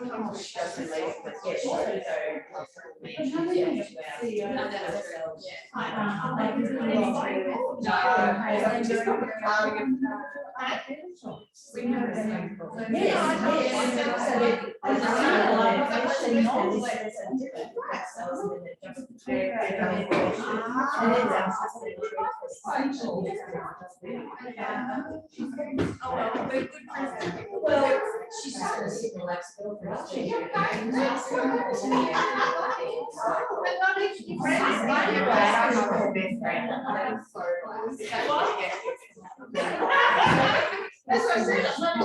sometimes she doesn't leave, but yeah, she well, she's just gonna sit and relax. That's what I said.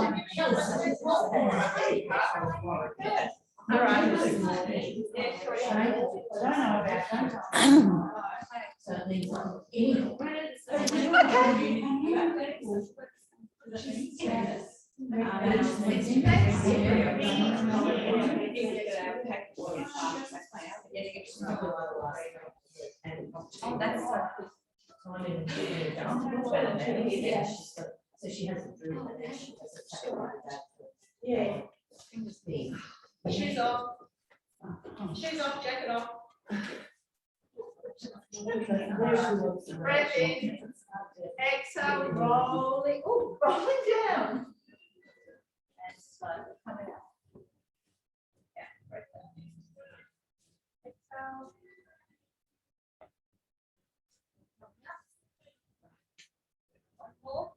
All right. So it means so she has a dream and then she does it like that. Yeah. Shoes off. Shoes off, jacket off. Breath in. Exhale, rolling. Oh, rolling down. And slowly coming up. Yeah, breath out. Exhale. One more.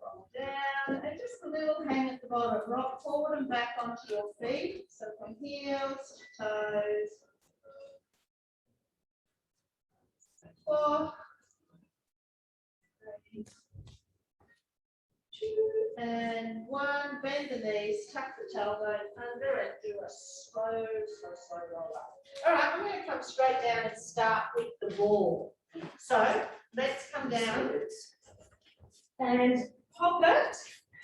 Roll down, and just a little hang at the bottom. Rock forward and back onto your feet. So from heels to toes. 4, 3, 2, and 1. Bend the knees, tuck the tailbone under, and do a slow roll up. All right, I'm going to come straight down and start with the ball. So let's come down and hop it.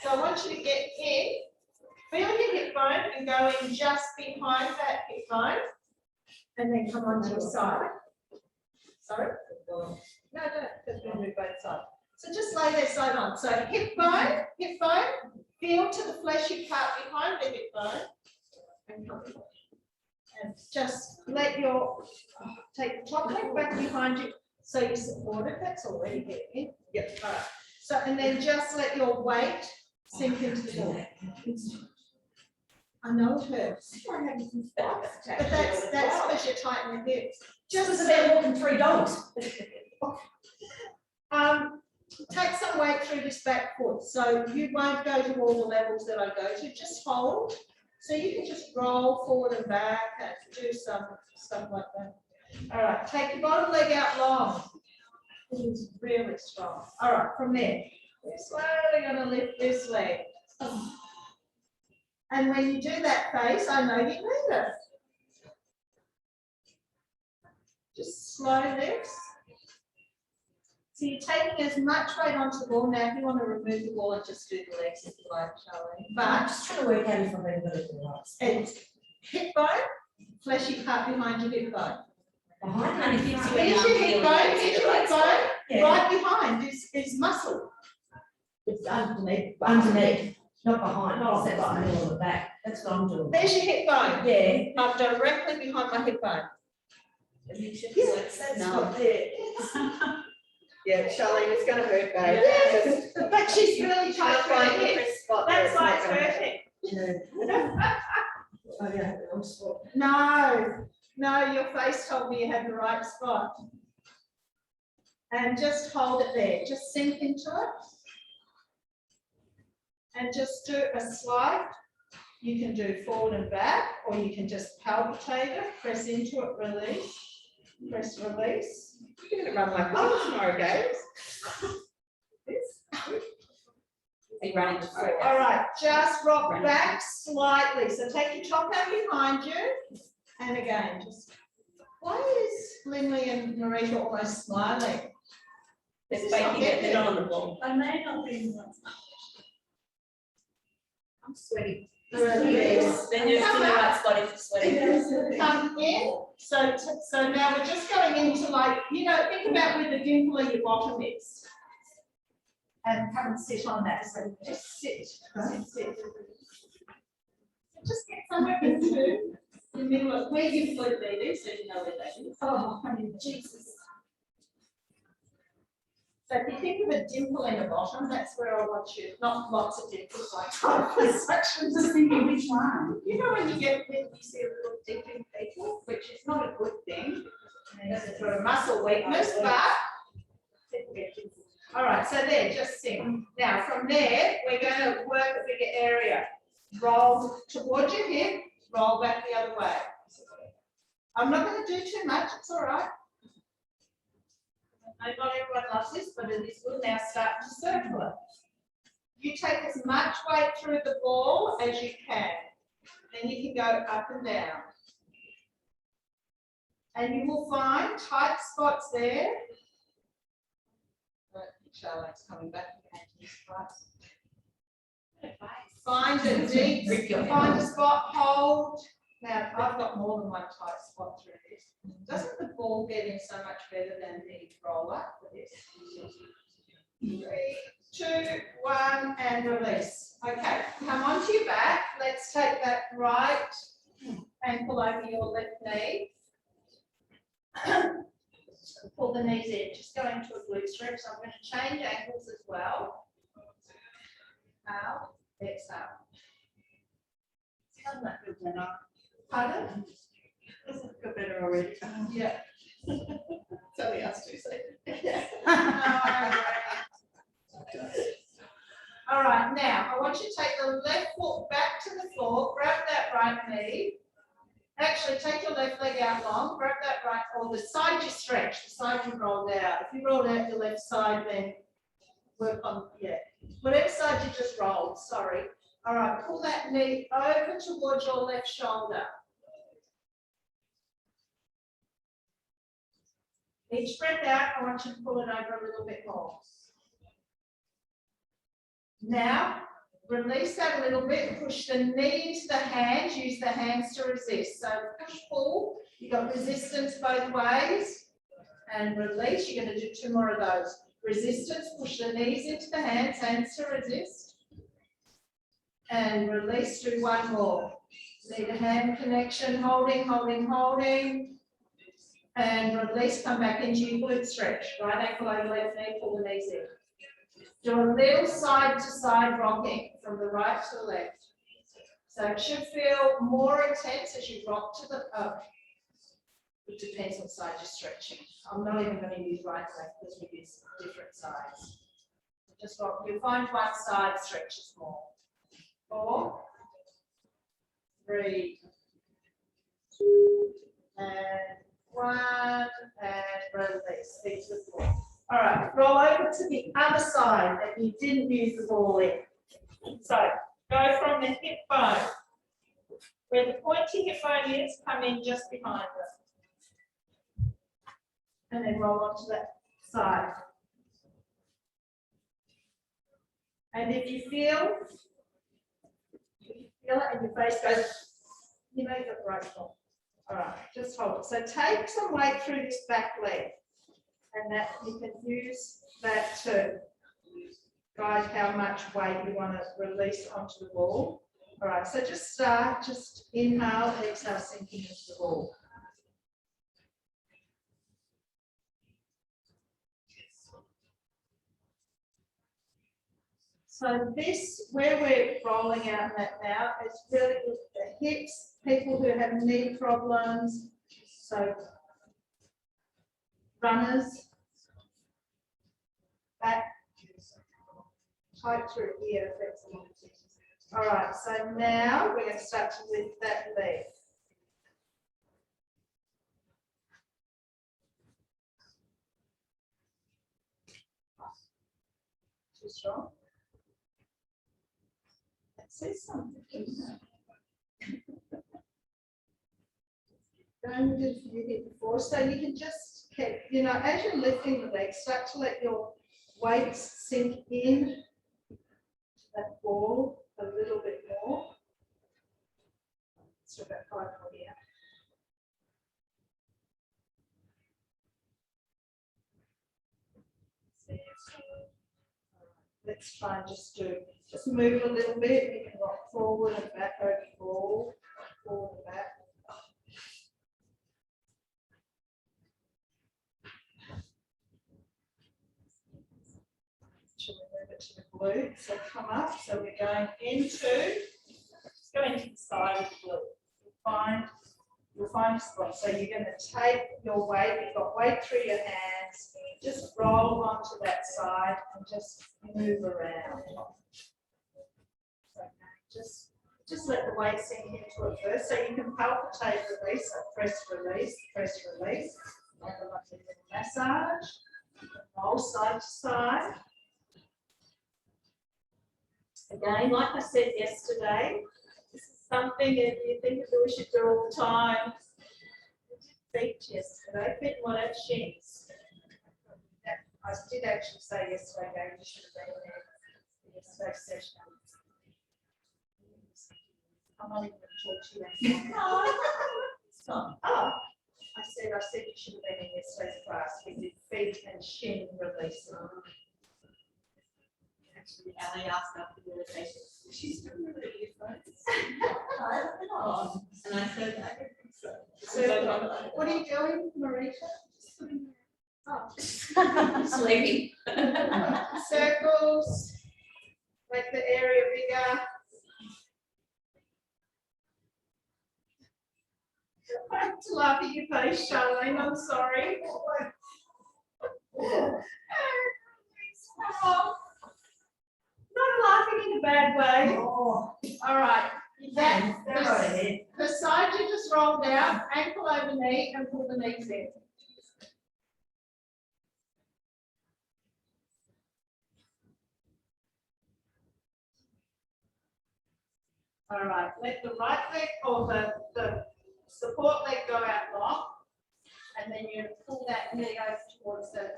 So I want you to get in, feel your hip bone, and go in just behind that hip bone, and then come onto your side. Sorry? No, because we're going to do both sides. So just lay that side on. So hip bone, feel to the fleshy part behind the hip bone. And just let your, take the top leg back behind you. So you support it, that's already getting in. Yep, all right. So, and then just let your weight sink into the ball. I know it hurts. But that's because you're tightening the hips. Just as they're walking 3 dogs. Take some weight through this back foot. So you won't go to all the levels that I go to, just hold. So you can just roll forward and back and do some stuff like that. All right, take your bottom leg out long. It is really strong. All right, from there, we're slowly going to lift this leg. And when you do that face, I know you need it. Just slow lifts. So you're taking as much weight onto the ball. Now, if you want to remove the ball and just do the legs if you like, Charlie. But I'm just trying to work out if I'm going to do the right. it's hip bone, fleshy part behind your hip bone. Behind Here's your hip bone, Yeah. right behind is muscle. It's underneath, not behind. Not the middle of the back. That's what I'm doing. There's your hip bone. Yeah. I'm directly behind my hip bone. That's not there. Yeah, Charlene, it's going to hurt, babe. Yeah, but she's really tight Can't find for a the hips. different spot there, That's it's why not it's gonna hurt. hurting. No, your face told me you had the right spot. And just hold it there. Just sink into it. And just do a slide. You can do forward and back, or you can just palpitate it, press into it, release, press, release. You're going to run like this tomorrow, guys. All right, just rock back slightly. So take your top out behind you. And again, just, why is Lindley and Marika almost smiling? They're faking it, they're not on the ball. I may not be. I'm sweaty. Release. Then you're still in the right spot if you're sweating. Come in. So now we're just going into, like, think about where the dimple of your bottom is. And come and sit on that. So just sit. Just just get somewhere in the middle of where you put it, so you know where that is. Oh, I mean, Jesus. So if you think of a dimple in the bottom, that's where I want you, not lots of dimples like construction. Just thinking which one. You know when you see a little dip in people, which is not a good thing, it's for a muscle weakness, but. All right, so there, just sing. Now from there, we're going to work a bigger area. Roll towards your hip, roll back the other way. I'm not going to do too much, it's all right. I know not everyone loves this, but it is good. Now start to circle it. You take as much weight through the ball as you can. Then you can go up and down. And you will find tight spots there. Charlotte's coming back again to this class. Find a deep, find a spot, hold. Now, I've got more than one tight spot through this. Doesn't the ball get in so much better than the roller for this? 3, 2, 1, and release. Okay, come onto your back. Let's take that right ankle over your left knee. Pull the knees in, just go into a glute stretch. So I'm going to change ankles as well. Out, exhale. Doesn't that feel better? Pardon? Doesn't feel better already. Yeah. It's only us two, so. All right, now I want you to take the left foot back to the floor, grab that right knee. Actually, take your left leg out long, grab that right, or the side you stretch, the side you rolled out. If you rolled out your left side, then work on, yeah, whatever side you just rolled, sorry. All right, pull that knee over towards your left shoulder. Each breath out, I want you to pull it over a little bit more. Now, release that a little bit, push the knee into the hands, use the hands to resist. So push, pull, you've got resistance both ways, and release. You're going to do 2 more of those. Resistance, push the knees into the hands, hands to resist. And release, do 1 more. Need a hand connection, holding, holding, holding. And release, come back into your glute stretch. Right ankle over left knee, pull the knees in. Do a little side to side rocking from the right to the left. So it should feel more intense as you rock to the up. It depends on side you're stretching. I'm not even going to use right and left because we use different sides. Just rock. You'll find one side stretches more. 4, 3, 2, and 1, and release. Feet to the floor. All right, roll over to the other side that you didn't use the ball in. So go from the hip bone, where the pointy hip bone is, come in just behind it. And then roll onto that side. And if you feel it and your face goes, you know you've got the right spot. All right, just hold it. So take some weight through this back leg. And that you can use that to guide how much weight you want to release onto the ball. All right, so just start, just inhale, exhale, sinking into the ball. So this, where we're rolling out that now, is really with the hips, people who have knee problems, so runners, back, tight through here, flexible. All right, so now we're going to start to lift that leg. Too strong? That says something. Don't do it before, so you can just keep, you know, as you're lifting the leg, start to let your weights sink in to that ball a little bit more. So about 5 more here. Let's try and just move a little bit. You can rock forward and back over the ball. glute, so come up, so we're going into, let's go into the side of the glute. You'll find a spot, so you're going to take your weight, you've got weight through your hands, just roll onto that side and just move around. Okay, just let the weight sink into it first, so you can palpitate, release, so press, release, like a little massage, roll side to side. Again, like I said yesterday, this is something that you think that we should do all the time. We did feet yesterday, fit what at shins. I did actually say yesterday, Gary, you should have been there for yesterday's session. I'm not even going to talk to you anymore. It's not. Oh, I said you should have been in yesterday's class. We did feet and shin release. Actually, Ali asked after the rotation, she's still really earphones. And I said, I don't think so. So, what are you doing, Marita? Oh. Sleeping. Circles, make the area bigger. I have to laugh at your face, Charlene, I'm sorry. Not laughing in a bad way. All right, the side you just rolled out, ankle over knee and pull the knees in. All right, let the right leg or the support leg go out long, and then you pull that knee over towards the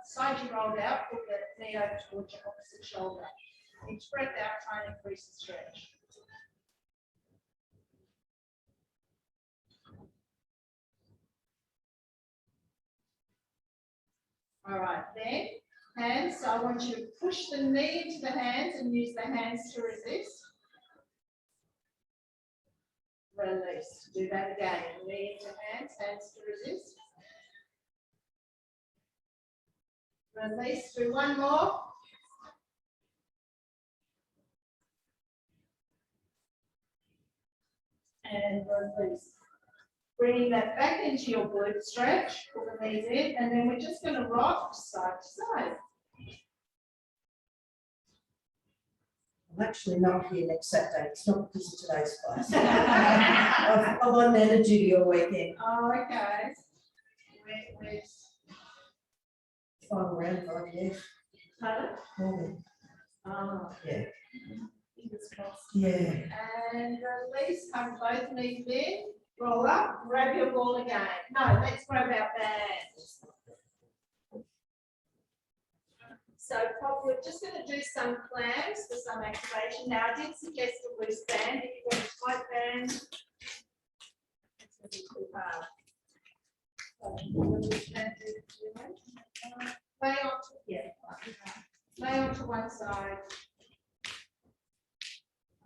side you rolled out, pull the knee over towards your opposite shoulder. Each breath out, try and increase the stretch. All right, then hands. So I want you to push the knee into the hands and use the hands to resist. Release. Do that again. Knee into hands, hands to resist. Release. Do one more. And release. Bringing that back into your glute stretch, put the knees in, and then we're just going to rock side to side. I'm actually not here next Saturday. It's not because of today's class. I'm on Nana duty all weekend. Oh, okay. Where's Final round 5, yeah. Pardon? Morning. Oh, Yeah. fingers crossed. Yeah. And release, come both knees in, roll up, grab your ball again. No, let's grab our bands. So probably we're just going to do some clams for some activation. Now I did suggest a loose band. If you want a tight band, it's going to be too hard. Lay onto, yeah, lay onto one side.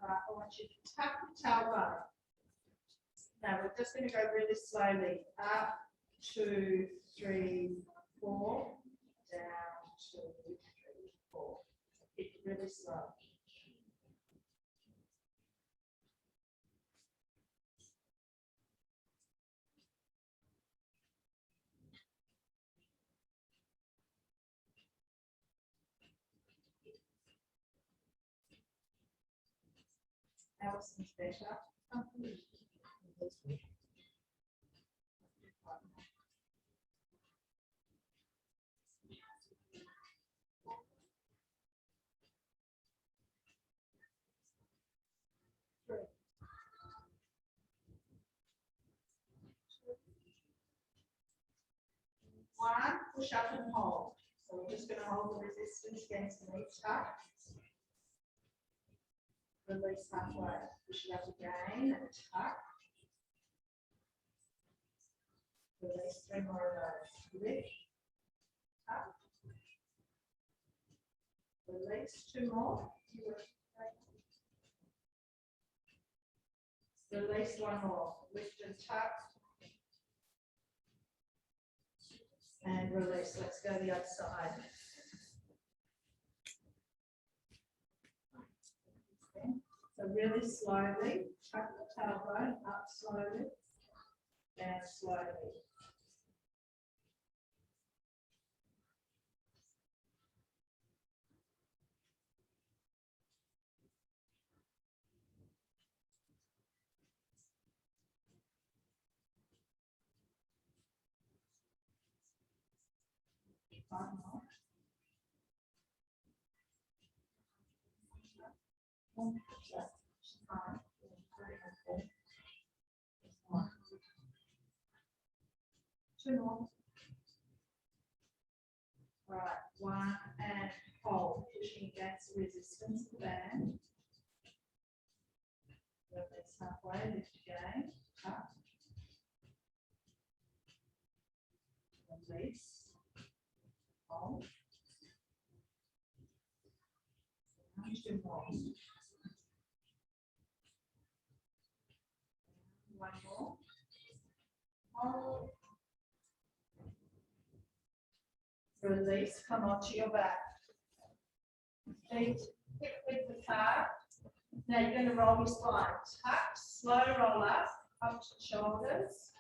All right, I want you to tuck the tailbone. Now we're just going to go really slowly. Up, 2, 3, 4, down, 2, 3, 4. It's really slow. Alison's better. One, push up and hold. So we're just going to hold the resistance against the knee tuck. Release halfway. Push it up again and tuck. Release 3 more of those. Lift, tuck. Release 2 more. Release 1 more. Lift and tuck. And release. Let's go the other side. really slowly, tuck the tailbone up slowly, down slowly. Two more. Right, one and hold, pushing against the resistance of the band. Release halfway, lift again, up. Release. Hold. Two more. One more. Hold. Release, come onto your back. Feet hip width apart. Now you're going to roll your spine. Tuck, slow roll up to the shoulders.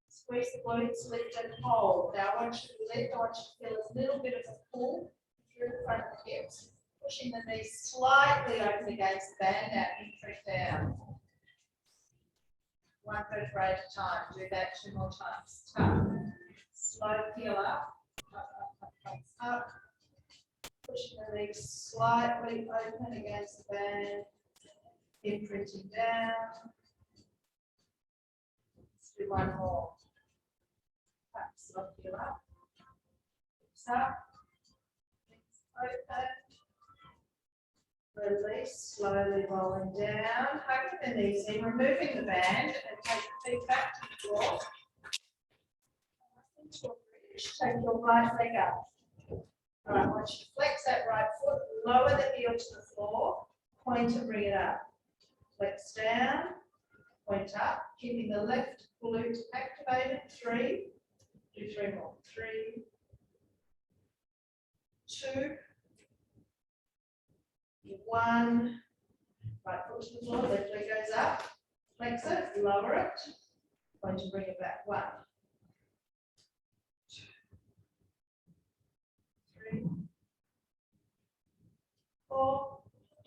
Squeeze the glutes, lift and hold. Now I want you to lift, I want you to feel a little bit of a pull through the front of the hips. Pushing the knees slightly open against the band, now in down. One vertebra at a time. Do that 2 more times. Tuck. Slow peel up. Up. Pushing the legs slightly open against the band. Imprinting down. Let's do one more. Tuck. Slow peel up. Hips up. Open. Release, slowly rolling down, hugging the knees in, removing the band, and take the feet back to the floor. Into a bridge, take your right leg up. All right, I want you to flex that right foot, lower the heel to the floor, point and bring it up. Flex down, point up, keeping the left glute activated. 3, do 3 more. 3, 2, 1, right foot to the floor, left leg goes up, flex it, lower it, point and bring it back. 1, 2, 3, 4,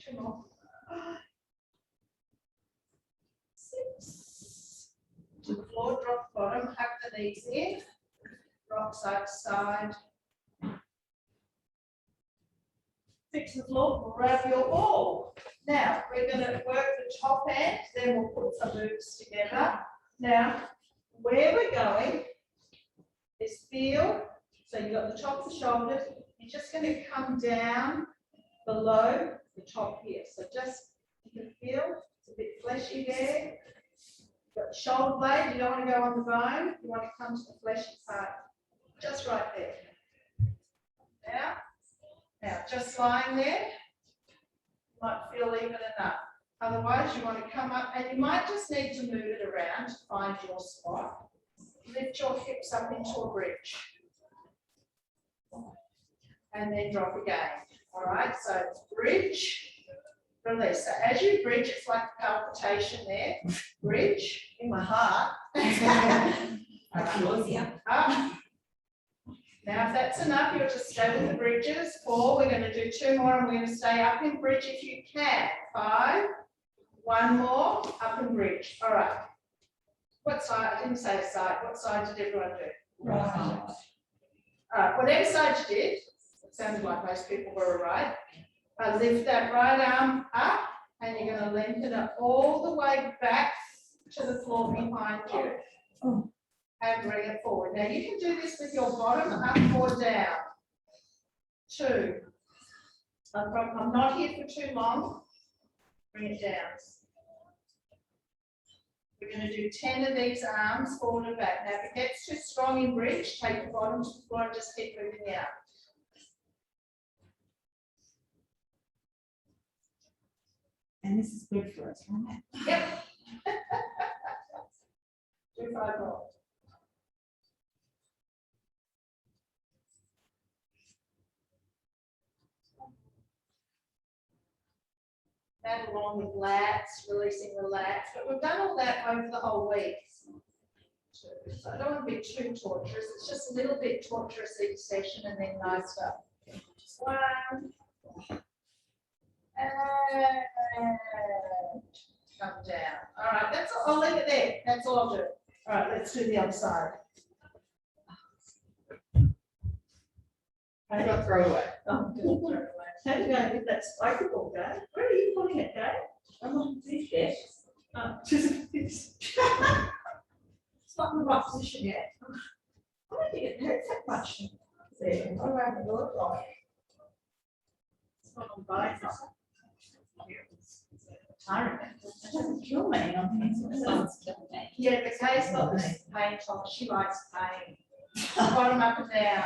2 more, 5, 6, to the floor, drop the bottom, hug the knees in, rock side to side. Fix the floor, grab your ball. Now, we're going to work the top end, then we'll put some moves together. Now, where we're going is feel, so you've got the top of the shoulders, you're just going to come down below the top here. So just, you can feel, it's a bit fleshy there. You've got the shoulder blade, you don't want to go on the bone, you want to come to the fleshy part, just right there. Now, just lying there, you might feel even enough. Otherwise, you want to come up and you might just need to move it around to find your spot. Lift your hips up into a bridge. And then drop again. All right, so bridge, release. So as you bridge, it's like a palpitation there. Bridge in my heart. Up. Now, if that's enough, you'll just stay with the bridges. 4, we're going to do 2 more, and we're going to stay up in bridge if you can. 5, 1 more, up in bridge. All right. What side? I didn't say side. What side did everyone do? Right. All right, whatever side you did, it sounded like most people were right. Lift that right arm up, and you're going to lengthen it all the way back to the floor behind you. And bring it forward. Now you can do this with your bottom up or down. 2. I'm not here for too long. Bring it down. We're going to do 10 of these arms forward and back. Now if it gets too strong in bridge, take the bottom to the floor and just keep moving out. And this is good for us, right? Yep. Do 5 more. that along with lats, releasing the lats, but we've done all that over the whole week. So I don't want to be too torturous, it's just a little bit torturous each session and then nice stuff. One. And come down. All right, that's all, I'll leave it there, that's all I'll do. All right, let's do the other side. I got throw away. Oh, good. How do you go with that spiker ball, Dave? Where are you putting it, Dave? I'm on this desk. It's not in the right position yet. I don't think it hurts that much. There, I don't have to look like. It's not on both. It doesn't kill me. I think it's killing me. Yeah, the case got this paint on, she likes pain. Bottom up and down.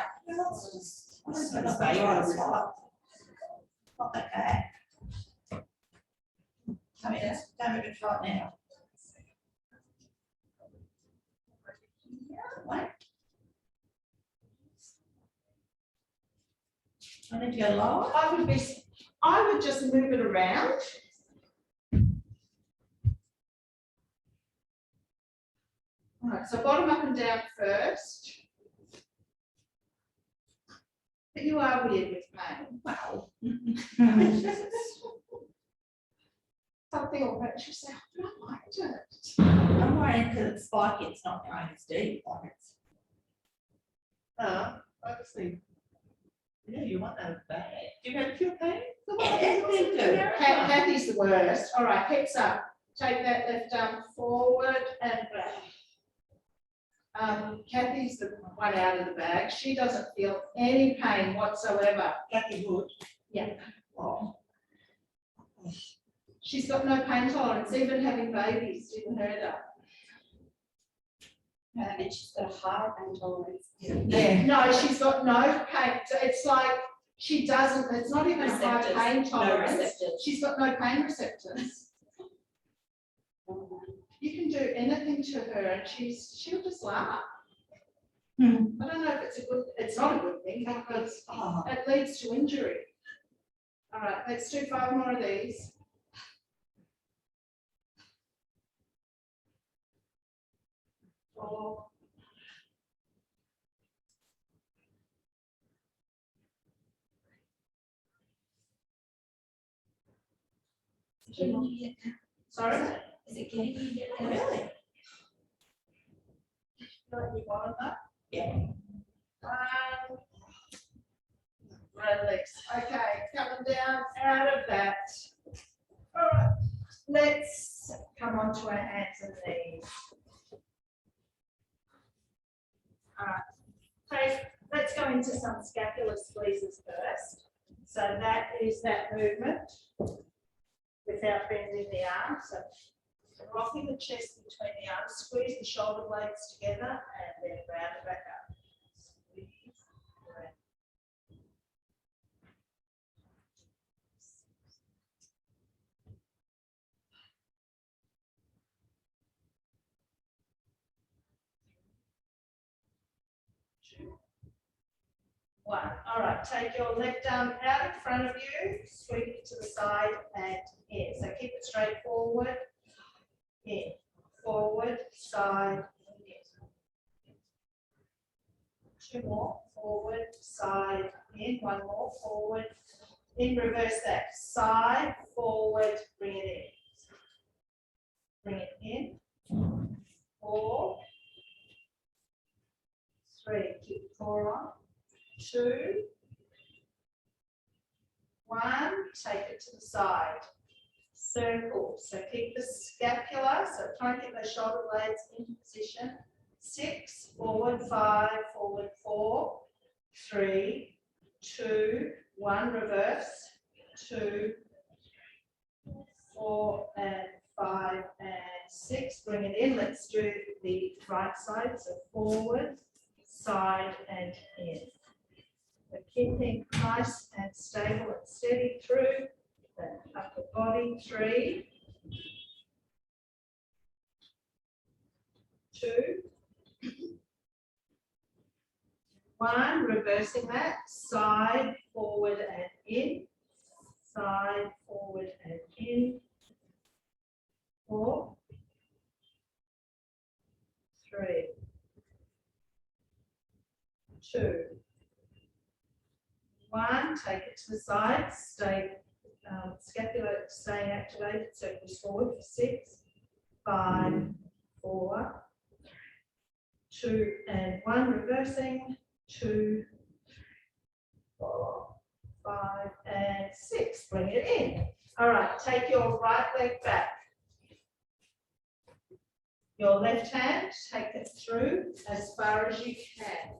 Not that bad. I mean, don't even try it now. Wait. I need to go lower. I would just move it around. All right, so bottom up and down first. But you are weird with pain. Wow. Something will hurt yourself, but I liked it. I'm worried because it's spiky, it's not going as deep like it's. Obviously. Yeah, you want that bad. Do you have pure pain? Yeah, they do. Kathy's the worst. All right, hips up. Take that left arm forward and back. Kathy's the one out of the bag. She doesn't feel any pain whatsoever. Kathy would. Yeah. Oh. She's got no pain tolerance, even having babies didn't hurt her. And she's got a hard pain tolerance. Yeah. No, she's got no pain. So it's like she doesn't, it's not even a high Receptors. pain No tolerance. receptors. She's got no pain receptors. You can do anything to her and she'll just laugh. I don't know if it's not a good thing because it leads to injury. All right, let's do 5 more of these. Four. Sorry? Is it getting you? Really? You want that? Yeah. Release. Okay, coming down out of that. All right, let's come on to our hands and knees. All right, so let's go into some scapular squeezes first. So that is that movement without bending the arm. So rocking the chest between the arms, squeeze the shoulder blades together and then round it back up. Squeeze, round. Two. 1. All right, take your left arm out in front of you, sweep it to the side and in. So keep it straight forward, in, forward, side, in. 2 more, forward, side, in. 1 more, forward, in. Reverse that, side, forward, bring it in. Bring it in. 4, 3, keep the 4 on. 2, 1, take it to the side. Circle, so keep the scapula, so try and get those shoulder blades into position. 6, forward 5, forward 4, 3, 2, 1, reverse, 2, 4 and 5 and 6. Bring it in. Let's do the right side, so forward, side and in. But keeping nice and stable and steady through the upper body. 3, 2, 1, reversing that, side, forward and in, side, forward forward and in. 4, 3, 2, 1. Take it to the side. Stay scapula staying activated. Circles forward for 6, 5, 4, 2 and 1. Reversing. 2, 4, 5 and 6. Bring it in. All right. Take your right leg back. Your left hand, take it through as far as you can.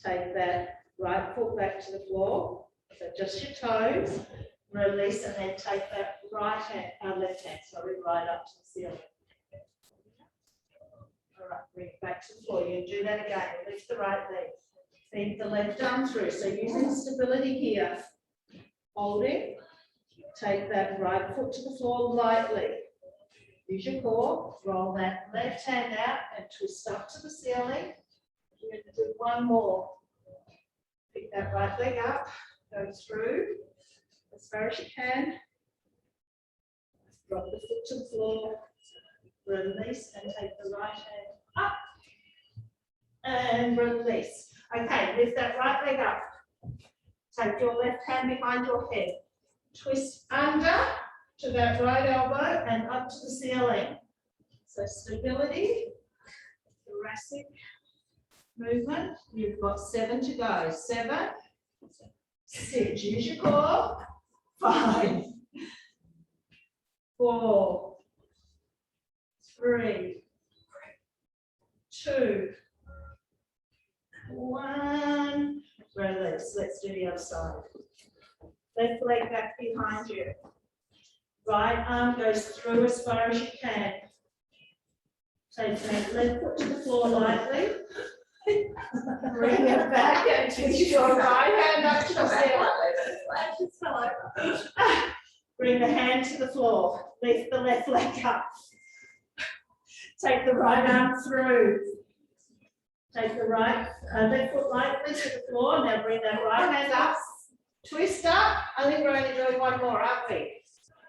Take that right foot back to the floor, so just your toes, release, and then take that right hand, left hand, sorry, right up to the ceiling. All right, bring it back to the floor. You do that again. Lift the right leg. Feed the left arm through. So using stability here, holding. Take that right foot to the floor lightly. Use your core, roll that left hand out and twist up to the ceiling. You're going to do one more. Pick that right leg up, go through as far as you can. Drop the foot to the floor, release and take the right hand up and release. Okay, lift that right leg up. Take your left hand behind your head. Twist under to that right elbow and up to the ceiling. So stability, thoracic movement. You've got 7 to go. 7, 6. Use your core. 5, 4, 3, 2, 1. Release. Let's do the other side. Left leg back behind you. Right arm goes through as far as you can. Take that left foot to the floor lightly. Bring it back and twist your right hand up to the ceiling. Bring the hand to the floor. Lift the left leg up. Take the right arm through. Take the right left foot lightly to the floor. Now bring that right hand up. Twist up. I think we're only doing one more, aren't we?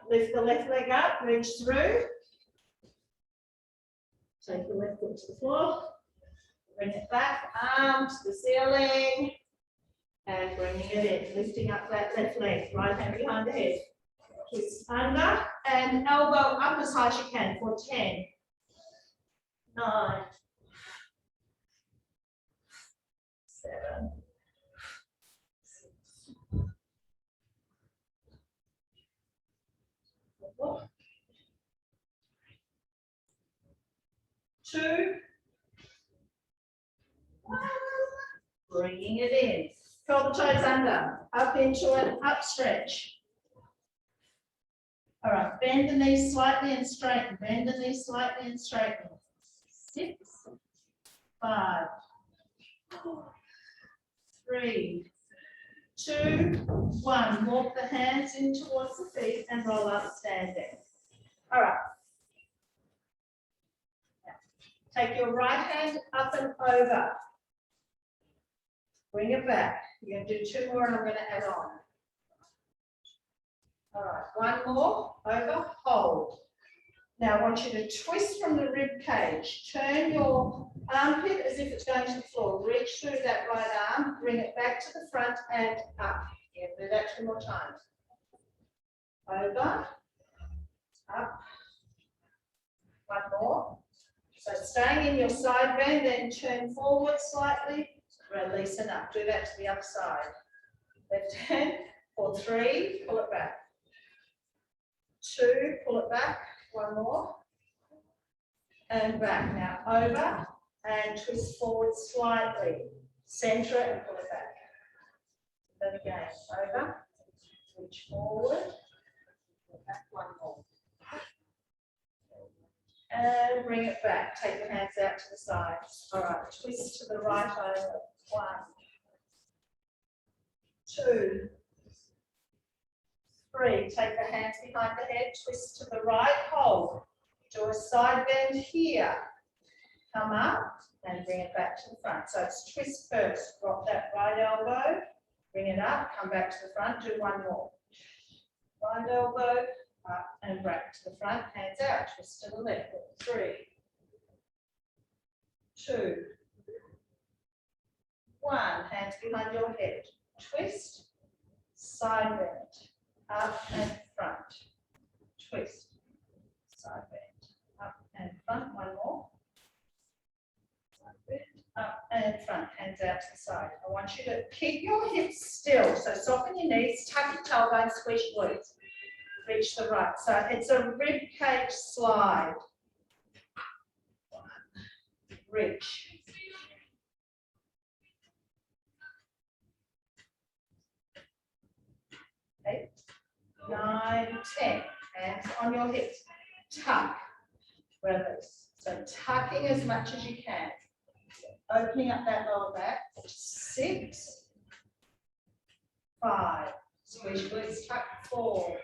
Lift the left leg up, reach through. Take the left foot to the floor. Bring it back, arm to the ceiling. And bringing it in, lifting up that left leg, right hand behind the head. Twist under and elbow up as high as you can for 10, 9, 7, 4, 2, 1. Bringing it in. Curl the toes under, up into an up stretch. All right, bend the knees slightly and straighten. Bend the knees slightly and straighten. 6, 5, 4, 3, 2, 1. Walk the hands in towards the feet and roll up standing. All right. Now, take your right hand up and over. Bring it back. You're going to do 2 more and I'm going to add on. All right, 1 more, over, hold. Now I want you to twist from the rib cage. Turn your armpit as if it's going to the floor. Reach through that right arm, bring it back to the front and up. Yeah, do that 2 more times. Over, up, 1 more. So staying in your side bend, then turn forward slightly, release and up. Do that to the other side. Left hand for 3, pull it back. 2, pull it back. 1 more. And back. Now over and twist forward slightly. Center it and pull it back. Then again, over, reach forward, pull back. 1 more. And bring it back. Take the hands out to the sides. All right, twist to the right over. 1, 2, 3. Take the hands behind the head, twist to the right, hold. Do a side bend here. Come up and bring it back to the front. So it's twist first. Drop that right elbow, Bring it up, come back to the front, do one more. Right elbow up and back to the front, hands out, twist to the left. 3, 2, 1, hands behind your head. Twist, side bend, up and front. Twist, side bend, up and front. One more. Side bend, up and front, hands out to the side. I want you to keep your hips still. So soften your knees, tuck your tailbone, squeeze your glutes. Reach the right. So it's a rib cage slide. Reach. 8, 9, 10. Hands on your hips. Tuck. Release. So tucking as much as you can. Opening up that lower back. 6, 5. Squeeze your glutes. Tuck. 4.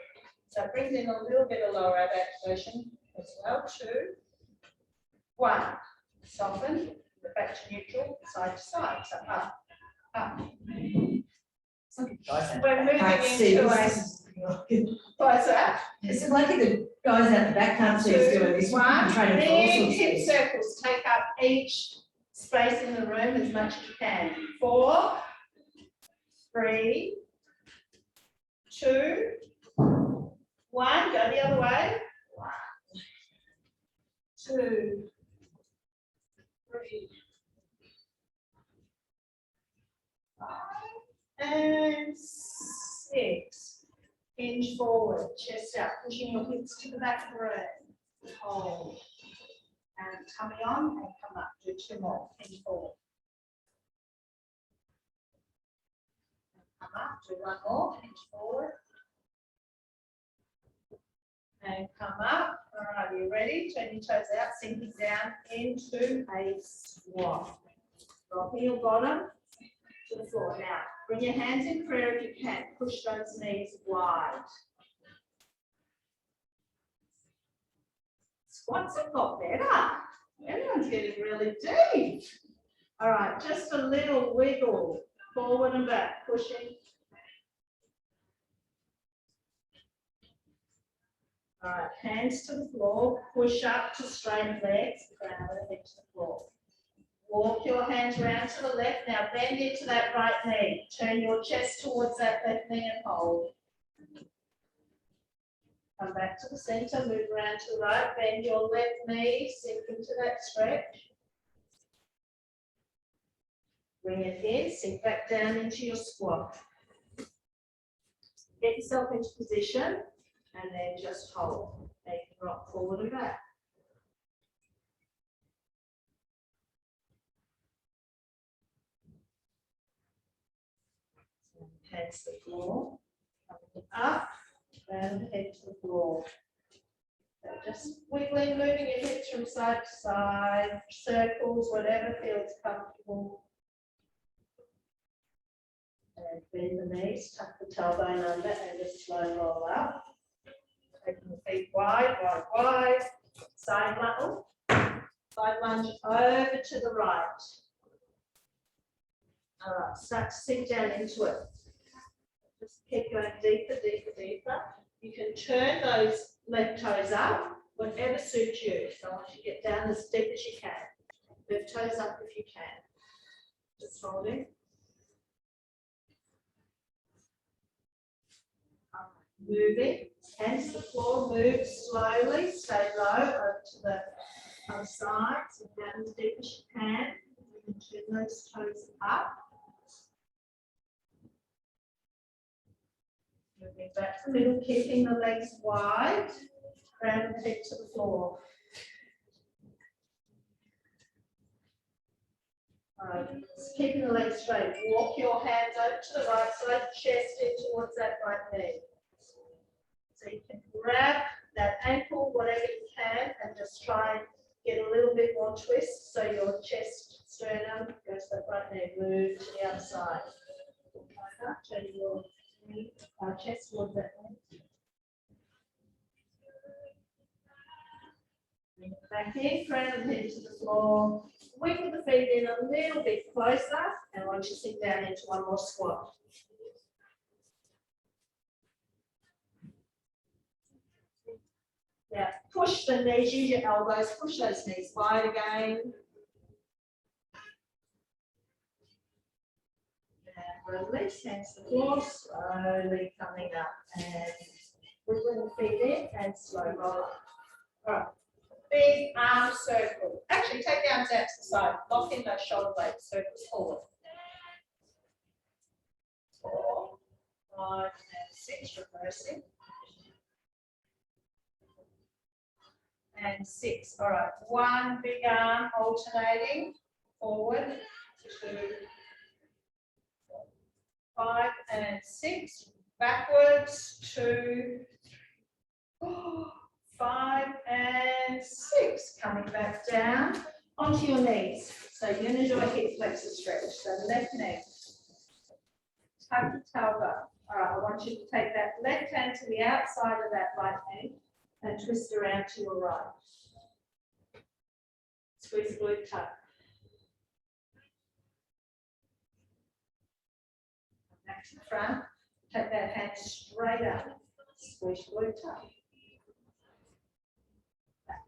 So it brings in a little bit of lower back motion as well. 2, 1. Soften. Back to neutral. Side to side. So up. Up. We're moving into a close up. It's lucky the guys out the back can't see us doing this. We've been training for all Big sorts of hip things. circles. Take up each space in the room as much as you can. 4, 3, 2, 1. Go the other way. 1, 2, 3, 5, and 6. Hinge forward, chest out, pushing your hips to the back of the room. Hold. And tummy on and come up. Do 2 more. Hinge forward. Come up. Do 1 more. Hinge forward. And come up. All right, are you ready? Turn your toes out, sinking down into a squat. Dropping your bottom to the floor. Now, bring your hands in prayer if you can. Push those knees wide. Squats have got better. Everyone's getting really deep. All right, just a little wiggle. Forward and back, pushing. All right, hands to the floor. Push up to straight legs. Ground and head to the floor. Walk your hands round to the left. Now bend into that right knee. Turn your chest towards that left knee and hold. Come back to the center, move around to the right. Bend your left knee, sink into that stretch. Bring it in, sink back down into your squat. Get yourself into position and then just hold. Make it rock forward and back. Hands to the floor, coming up, and head to the floor. So just wiggling, moving your hips from side to side, circles, whatever feels comfortable. And bend the knees, tuck the tailbone under, and just slow roll up. Taking the feet wide, wide, wide. Side lunge over to the right. All right, start to sink down into it. Just keep going deeper, deeper, deeper. You can turn those left toes up, whatever suits you. So I want you to get down as deep as you can. Left toes up if you can. Just holding. Moving, hands to the floor, move slowly, stay low, over to the other side, so down as deep as you can. You can turn those toes up. Moving back to the middle, keeping the legs wide, round and head to the floor. Just keeping the legs straight. Walk your hands over to the right side, chest in towards that right knee. So you can grab that ankle, whatever you can, and just try and get a little bit more twist so your chest, sternum goes to that right knee. Move to the other side. Turn your chest towards that knee. Bring it back in, crown and head to the floor. Wiggle the feet in a little bit closer, and once you sink down into one more squat. push the knees, use your elbows, push those knees wide again. And release, hands to the floor, slowly coming up and wiggling the feet in and slow roll up. All right, big arm circle. Actually, take the arms out to the side, lock in those shoulder blades, circles forward. 4, 5, and 6, reversing. And 6. All right, 1 big arm alternating forward, 2, 5 and 6, backwards, 2, 5 and 6, coming back down onto your knees. So you're going to do a hip flexor stretch. So the left knee, tuck the tailbone. All right, I want you to take that left hand to the outside of that right knee and twist around to your right. Squeeze glute tuck. Back to the front. Take that hand straight up. Squeeze glute tuck. Back.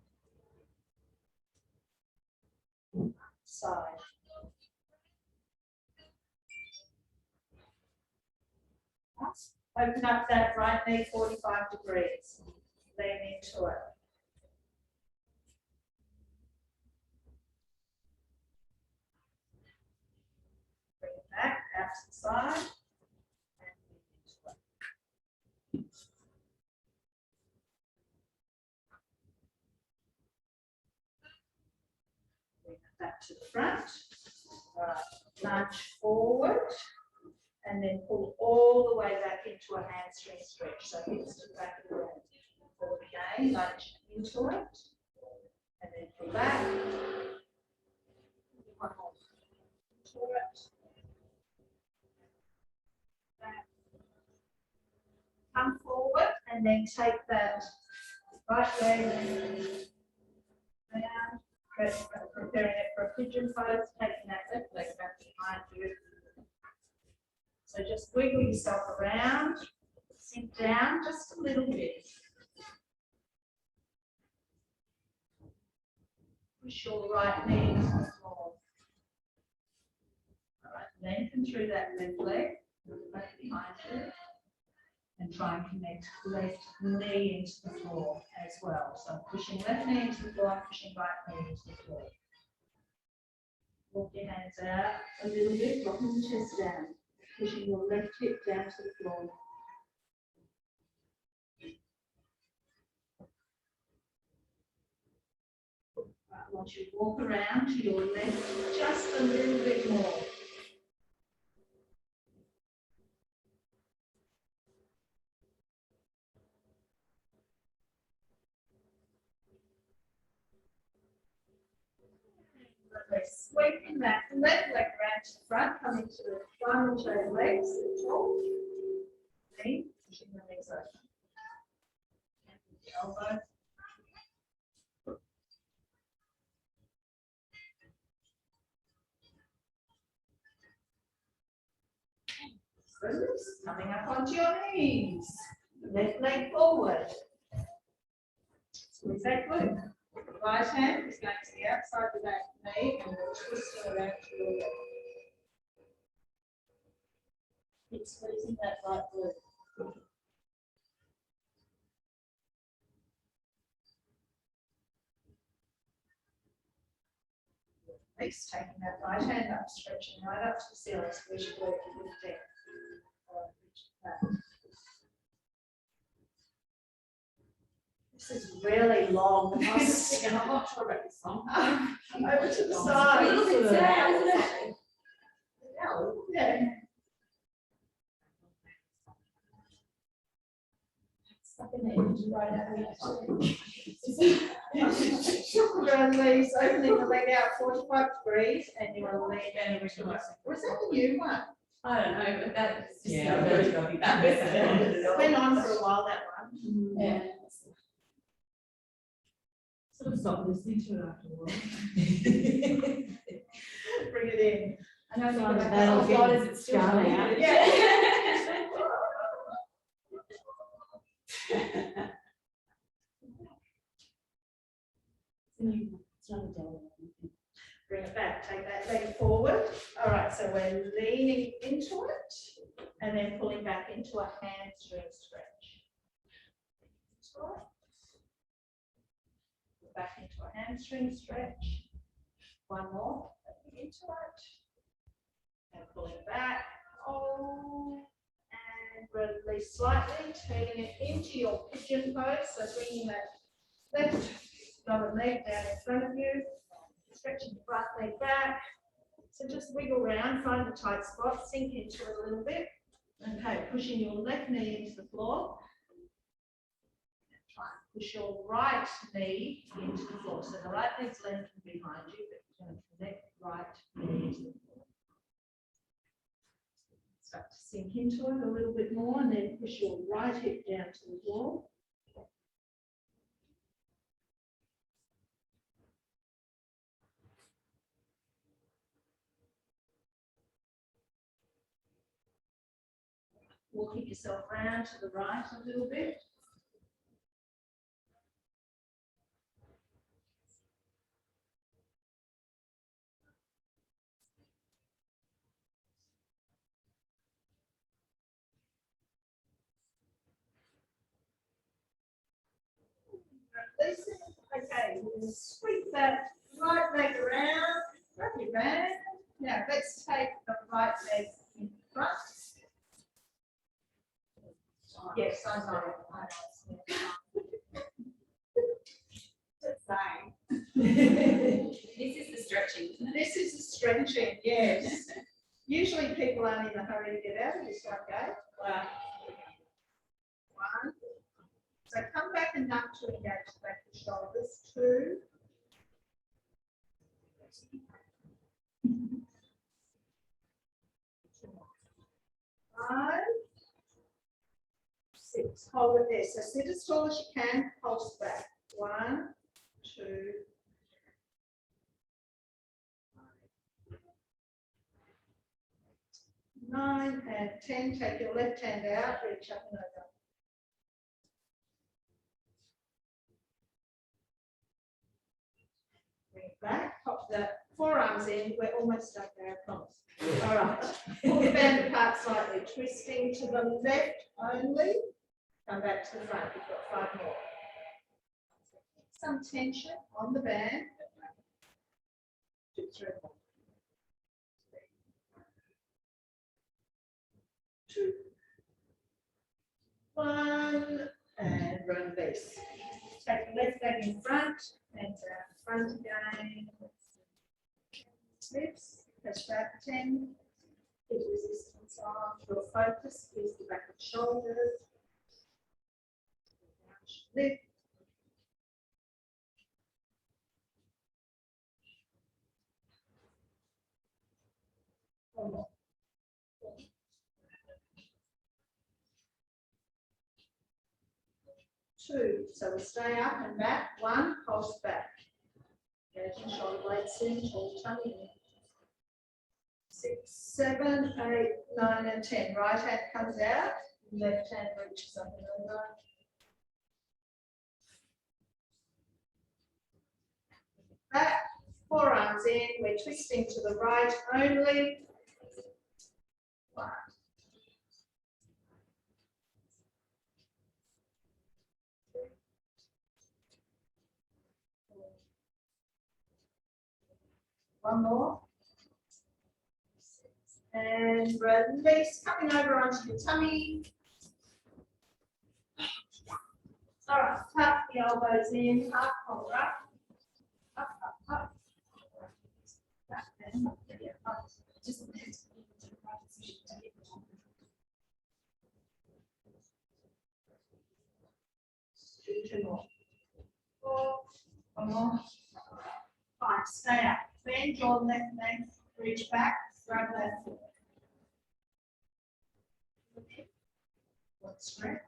Side. Open up that right knee 45 degrees. Lean into it. Bring it back, out to the side. And lean into it. Bring it back to the front. All right, lunge forward. And then pull all the way back into a hamstring stretch. So hips to the back of the leg. Forward again, lunge into it. And then pull back. One more. Into it. Back. Come forward and then take that right leg down. Preparing it for a pigeon pose, taking that left leg back behind you. So just wiggle yourself around, sink down just a little bit. Push your right knee into the floor. All right, lengthen through that left leg, back behind you, and try and connect left knee into the floor as well. So pushing left knee into the floor, pushing right knee into the floor. Walk your hands out a little bit, dropping the chest down. Pushing your left hip down to the floor. Right, I want you to walk around to your left just a little bit more. Sweeping that left leg around to the front, coming to the diamond shaped legs, knee, pushing the legs open. The elbow. Release, coming up onto your knees. Left leg forward. Squeeze that glute. Right hand is going to the outside of that knee and we'll twist it around to your left. Keep squeezing that right glute. Release, taking that right hand up, stretching right up to the ceiling, squeeze your glute and lift it. This is really long. I'm not sure about this song. Over to the side. A little bit sad, isn't it? Yeah. Sucking the energy right out of you. Release, opening the leg out 45 degrees and your leg and was that the new one? I don't know, but that's just. Yeah, I really got that. It went on for a while, that one. Yeah. Sort of stop listening to it after a while. Bring it in. I know it's Sorry, like, that'll oh get God, is it still Charlie coming out. out? Yeah. take that leg forward. All right, so we're leaning into it and then pulling back into a hamstring stretch. That's right. Back into a hamstring stretch. One more, into it. And pulling back. Oh, and release slightly, turning it into your pigeon pose. So bringing that left lower leg down in front of you, stretching the right leg back. So just wiggle around, find the tight spot, sink into it a little bit. Okay, pushing your left knee into the floor. And try and push your right knee into the floor. So the right leg's lengthened behind you, but connect right knee into the floor. Start to sink into it a little bit more and then push your right hip down to the floor. Walking yourself round to the right a little bit. Releasing. Okay, we'll sweep that right leg around, grab your band. Now let's take the right leg in front. Yes, I know. This is the stretching, isn't it? This is the stretching, yes. Usually people aren't in a hurry to get out of this one, okay? Wow. One. So come back enough to engage the back of the shoulders. Two. 5, 6. Hold it there. So sit as tall as you can, pulse back. 1, 2, 9 and 10. Take your left hand out, reach up and over. Bring it back, pop the forearms in. We're almost done there, I promise. All right. Pull the band apart slightly, twisting to the left only. Come back to the front. You've got 5 more. Some tension on the band. 2, 3 more. 2, 1, and release. Take the left leg in front and front again. Slips, push back 10. Keep resistance on. Your focus is the back of the shoulders. Lift. One more. 2. So we stay up and back. 1, pulse back. Get your shoulder blades in, tall tummy. 6, 7, 8, 9, and 10. Right hand comes out, left hand reaches up and over. Back, forearms in. We're twisting to the right only. 1. 1 more. And release, coming over onto your tummy. All right, tuck the elbows in, up, hold up. Up, up, up. Back and up. Yeah, up. Just a minute. 2 more. 4, 1 more. 5, stay up. Bend your left leg, reach back, grab that foot. Stretch.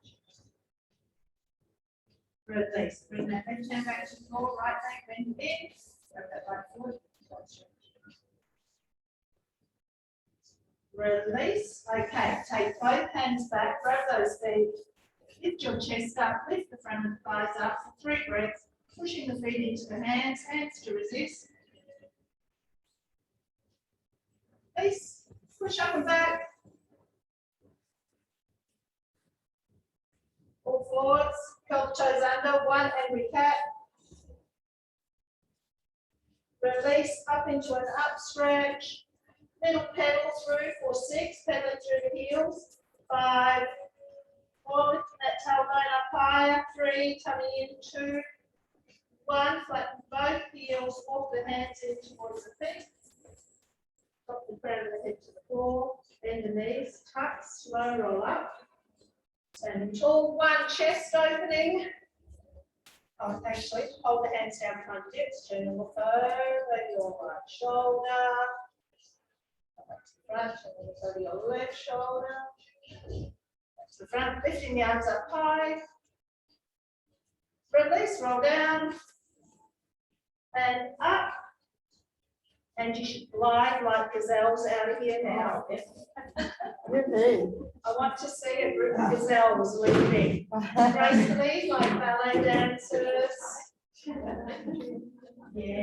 Release. Bring that left hand back to the floor, right leg, bend it in. Grab that right foot. Release. Okay, take both hands back, grab those feet, lift your chest up, lift the front of the thighs up for 3 breaths, pushing the feet into the hands, hands to resist. Release, push up and back. All forwards, curl the toes under, 1 angry cat. Release up into an up stretch. Middle pedal through for 6, pedal it through the heels. 5, 4, lifting that tailbone up higher. 3, tummy in. 2, 1, flatten both heels, walk the hands in towards the feet. Drop the crown of the head to the floor, bend the knees, tuck, slow roll up. Standing tall, 1 chest opening. Oh, actually, hold the hands down behind the hips, turn and look over your right shoulder. Come back to the front, turn and look over your left shoulder. Back to the front, lifting the arms up high. Release, roll down. And up. And you should glide like gazelles out of here now. I want to see a group of gazelles leaving gracefully like ballet dancers. Yeah.